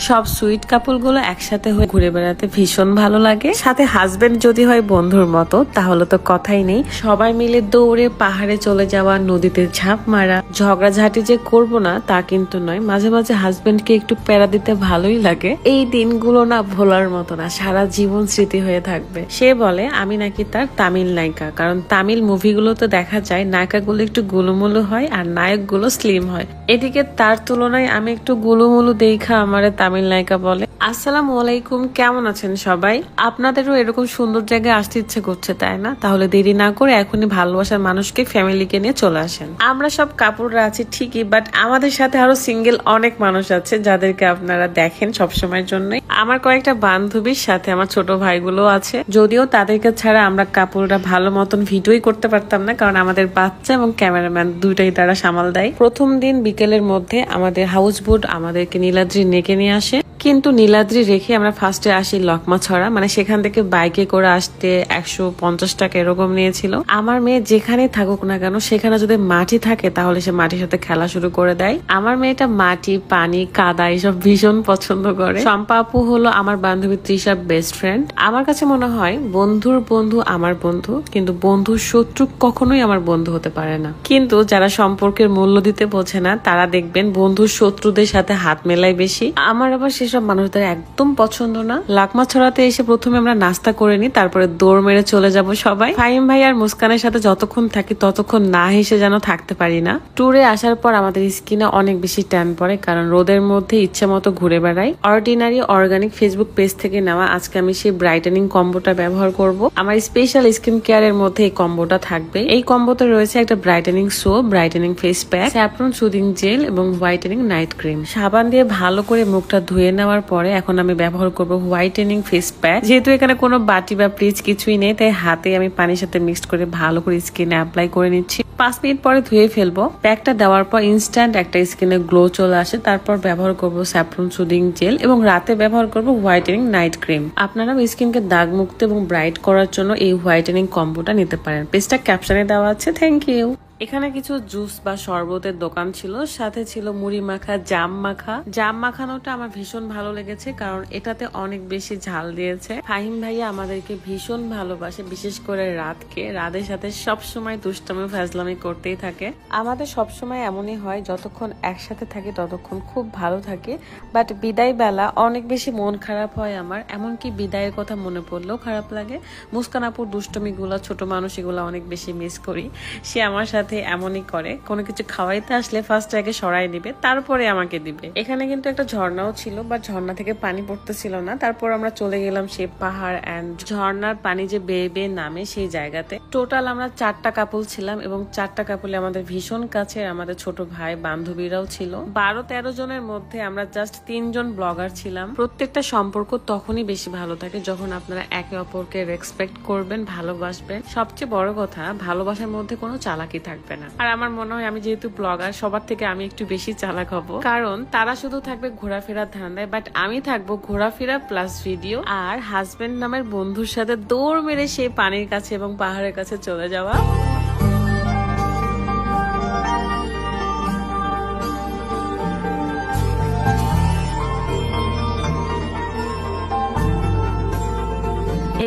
সব সুইট কাপল গুলো একসাথে হয়ে ঘুরে বেড়াতে ভীষণ ভালো লাগে। সাথে হাজবেন্ড যদি হয় বন্ধুর মতো তাহলে তো কথাই নেই। সবাই মিলে দৌড়ে পাহাড়ে চলে যাওয়া, নদীতে ঝাঁপ মারা, ঝগড়াঝাটি যে করবো না তা কিন্তু নয়। মাঝে মাঝে হাজবেন্ডকে একটু প্যারা দিতে ভালোই লাগে। এই দিনগুলো না ভোলার মতো না, সারা জীবন স্মৃতি হয়ে থাকবে। সে বলে আমি নাকি তার তামিল নায়িকা, কারণ তামিল মুভিগুলোতে দেখা যায় নায়িকাগুলো একটু গুলুমুলু হয় আর নায়কগুলো স্লিম হয়। এদিকে তার তুলনায় আমি একটু গুলুমুলু দেখা আমারে তামিল নায়িকা বলে। আসসালামু আলাইকুম, কেমন আছেন সবাই? আপনাদেরও এরকম সুন্দর জায়গায় আসতে ইচ্ছে করছে তাই না? তাহলে দেরি না করে এখনই ভালোবাসার মানুষকে, ফ্যামিলিকে নিয়ে চলে আসেন। আমরা সব কাপড়রা আছি ঠিকই, বাট আমাদের সাথে আরো সিঙ্গেল অনেক মানুষ আছে যাদেরকে আপনারা দেখেন সবসময়ের জন্যই। আমার কয়েকটা বান্ধবীর সাথে আমার ছোট ভাইগুলো আছে, যদিও তাদেরকে ছাড়া আমরা কাপড়রা ভালো মতন ভিডিওই করতে পারতাম না, কারণ আমাদের বাচ্চা এবং ক্যামেরাম্যান দুইটাই তারা সামাল দেয়। প্রথম দিন বিকেলের মধ্যে আমাদের হাউস বোট আমাদেরকে নীলাদ্রি নেকে নিয়ে আসে, কিন্তু নীলাদ্রি রেখে আমরা ফার্স্টে আসি লকমাছড়া, মানে সেখান থেকে বাইকে করে আসতে 150 টাকা এরকম নিয়েছিল। আমার মেয়ে যেখানে থাকুক না কেন সেখানে যদি মাটি থাকে তাহলে সে মাটির সাথে খেলা শুরু করে দেয়। আমার মেয়েটা মাটি, পানি, কাদা এসব ভীষণ পছন্দ করে। শম্পা আপু হলো আমার বান্ধবী তৃষার বেস্ট ফ্রেন্ড। আমার কাছে মনে হয় বন্ধুর বন্ধু আমার বন্ধু, কিন্তু বন্ধুর শত্রু কখনোই আমার বন্ধু হতে পারে না। কিন্তু যারা সম্পর্কের মূল্য দিতে বোঝে না তারা দেখবেন বন্ধুর শত্রুদের সাথে হাত মেলায় বেশি। আমার আবার সব মানুষদের একদম পছন্দ না। লাকমাছড়াতে এসে প্রথমে আমরা নাস্তা করে নিই, তারপরে দৌড় মেরে চলে যাব সবাই। ফাহিম ভাই আর মুস্কানের সাথে যতক্ষণ থাকি ততক্ষণ না হেসে যেন থাকতে পারি না। ট্যুরে আসার পর আমাদের স্কিনে অনেক বেশি ট্যান পড়ে, কারণ রোদের মধ্যে ইচ্ছে মতো ঘুরে বেড়াই। অর্ডিনারি অর্গানিক ফেসবুক পেজ থেকে নেওয়া আজকে আমি সেই ব্রাইটেনিং কম্বোটা ব্যবহার করব। আমার স্পেশাল স্কিন কেয়ার এর মধ্যে এই কম্বোটা থাকবে। এই কম্বোতে রয়েছে একটা brightening soap, brightening face pack, saffron soothing jail এবং হোয়াইটেনিং নাইট ক্রিম। সাবান দিয়ে ভালো করে মুখটা ধুয়ে নেওয়ার পরে এখন আমি ব্যবহার করব হোয়াইটেনিং ফেস প্যাক। যেহেতু এখানে কোনো বাটি বা প্লিজ কিছুই নেই, তাই হাতে আমি পানির সাথে মিক্সড করে ভালো করে স্কিনে অ্যাপ্লাই করে নিচ্ছি। 5 মিনিট পরে ধুয়ে ফেলবো। প্যাকটা দেওয়ার পর ইনস্ট্যান্ট একটা স্কিনে গ্লো চলে আসে। তারপর ব্যবহার করব স্যাফরন সুদিং জেল এবং রাতে ব্যবহার করব হোয়াইটেনিং নাইট ক্রিম। আপনারা স্কিনকে দাগ মুক্ত এবং ব্রাইট করার জন্য এই হোয়াইটেনিং কম্বোটা নিতে পারেন। পেজটা ক্যাপশনে দেওয়া আছে। Thank you. এখানে কিছু জুস বা শরবতের দোকান ছিল, সাথে ছিল মুড়ি মাখা, জাম মাখা। জাম মাখানোটা আমার ভীষণ ভালো লেগেছে, কারণ এটাতে অনেক বেশি ঝাল দিয়েছে। ফাহিম ভাইয়া আমাদেরকে ভীষণ ভালোবাসে, বিশেষ করে রাতকে। রাতের সাথে সবসময় দুষ্টামি ফাজলামি করতেই থাকে। আমাদের সবসময় এমনই হয়, যতক্ষণ একসাথে থাকি ততক্ষণ খুব ভালো থাকে, বাট বিদায় বেলা অনেক বেশি মন খারাপ হয় আমার। এমনকি বিদায়ের কথা মনে পড়লেও খারাপ লাগে। মুস্কান আপুর দুষ্টমি গুলা, ছোট মানুষ, এগুলো অনেক বেশি মিস করি। সে আমার সাথে এমনই করে, কোনো কিছু খাওয়াইতে আসলে ফার্স্ট আগে সরাই দিবে, তারপরে আমাকে দিবে। এখানে কিন্তু একটা ঝর্ণাও ছিল, বাট ঝর্ণা থেকে পানি পড়তেছিল না। তারপর আমরা চলে গেলাম সেই পাহাড় এন্ড ঝর্ণার পানি যে বেয়ে বেয়ে নামে সেই জায়গাতে। টোটাল আমরা 4টা কাপল ছিলাম এবং 4টা কাপলে আমাদের ভীষণ কাছে আমাদের ছোট ভাই বান্ধবীরাও ছিল। 12-13 জনের মধ্যে আমরা জাস্ট 3 জন ব্লগার ছিলাম। প্রত্যেকটা সম্পর্ক তখনই বেশি ভালো থাকে যখন আপনারা একে অপরকে রেসপেক্ট করবেন, ভালোবাসবেন। সবচেয়ে বড় কথা, ভালোবাসার মধ্যে কোনো চালাকি থাকবে না। আর আমার মনে হয় আমি যেহেতু ব্লগার, সবার থেকে আমি একটু বেশি চালাক হব, কারণ তারা শুধু থাকবে ঘোরাফেরার ধান্দায়, বাট আমি থাকবো ঘোরাফেরা প্লাস ভিডিও আর হাজবেন্ড নামের বন্ধুর সাথে দৌড় মেরে সেই পানির কাছে এবং পাহাড়ের কাছে চলে যাওয়া।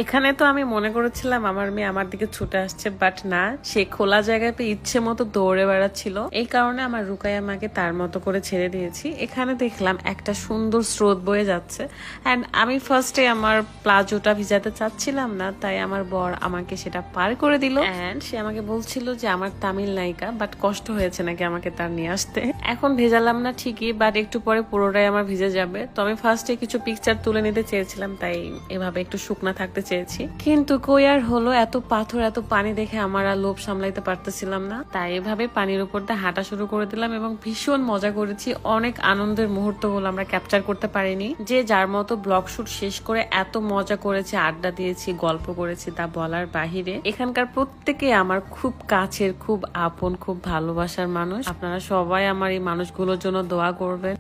এখানে তো আমি মনে করেছিলাম আমার মেয়ে আমার দিকে ছুটে আসছে, বাট না, সে খোলা জায়গায় পেয়ে ইচ্ছে মতো দৌড়ে বেড়াচ্ছিল। এই কারণে আমার রুকাইয়া মাকে তার মতো করে ছেড়ে দিয়েছি। এখানে দেখলাম একটা সুন্দর স্রোত বয়ে যাচ্ছে, এন্ড আমি ফার্স্টে আমার প্লাজোটা ভিজাতে চাচ্ছিলাম না, তাই আমার বর আমাকে সেটা পার করে দিল। এন্ড সে আমাকে বলছিল যে আমার তামিল নায়িকা, বাট কষ্ট হয়েছে নাকি আমাকে তার নিয়ে আসতে। এখন ভেজালাম না ঠিকই, বাট একটু পরে পুরোটাই আমার ভিজে যাবে। তো আমি ফার্স্টে কিছু পিকচার তুলে নিতে চেয়েছিলাম, তাই এভাবে একটু শুকনা থাকতে চেয়েছি, কিন্তু কই আর হলো। এত পাথর, এত পানি দেখে আমার আর লোভ সামলাইতে পারতেছিলাম না, তাই এভাবে পানির উপর দিয়ে হাঁটা শুরু করে দিলাম এবং ভীষণ মজা করেছি। অনেক আনন্দের মুহূর্তগুলো আমরা ক্যাপচার করতে পারিনি। যে যার মতো ব্লগ শুট শেষ করে এত মজা করেছি, আড্ডা দিয়েছি, গল্প করেছি, তা বলার বাহিরে। এখানকার প্রত্যেকে আমার খুব কাছের, খুব আপন, খুব ভালোবাসার মানুষ। আপনারা সবাই আমার এই মানুষগুলোর জন্য দোয়া করবেন।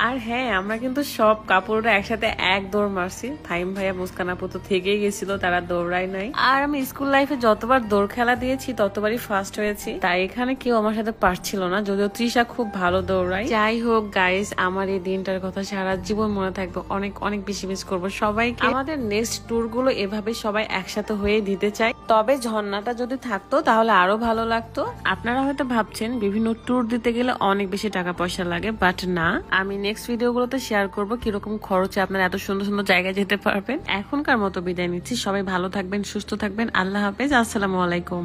আর হ্যাঁ, আমরা কিন্তু সব কাপড়রা একসাথে এক দৌড় মারছি। ফাহিম ভাইয়া মুস্কান আপু তো থেকেই গেছিল, তারা দৌড়াই নাই। আর আমি স্কুল লাইফে যতবার দৌড় খেলা দিয়েছি ততবারই ফার্স্ট হয়েছি, তাই এখানে কেউ আমার সাথে পারছিল না, যদিও তৃষা খুব ভালো দৌড়ায়। যাই হোক গাইস, আমার এই দিনটার কথা সারা জীবন মনে থাকবে, অনেক অনেক বেশি মিস করবো সবাইকে। আমাদের নেক্সট ট্যুর গুলো এভাবে সবাই একসাথে হয়ে দিতে চাই, তবে ঝর্ণাটা যদি থাকতো তাহলে আরো ভালো লাগতো। আপনারা হয়তো ভাবছেন বিভিন্ন ট্যুর দিতে গেলে অনেক বেশি টাকা পয়সা লাগে, বাট না, আমি নেক্সট ভিডিওগুলোতে শেয়ার করবো কিরকম খরচে আপনারা এত সুন্দর সুন্দর জায়গায় যেতে পারবেন। এখনকার মতো বিদায় নিচ্ছি, সবাই ভালো থাকবেন, সুস্থ থাকবেন, আল্লাহ হাফেজ, আসসালামু আলাইকুম।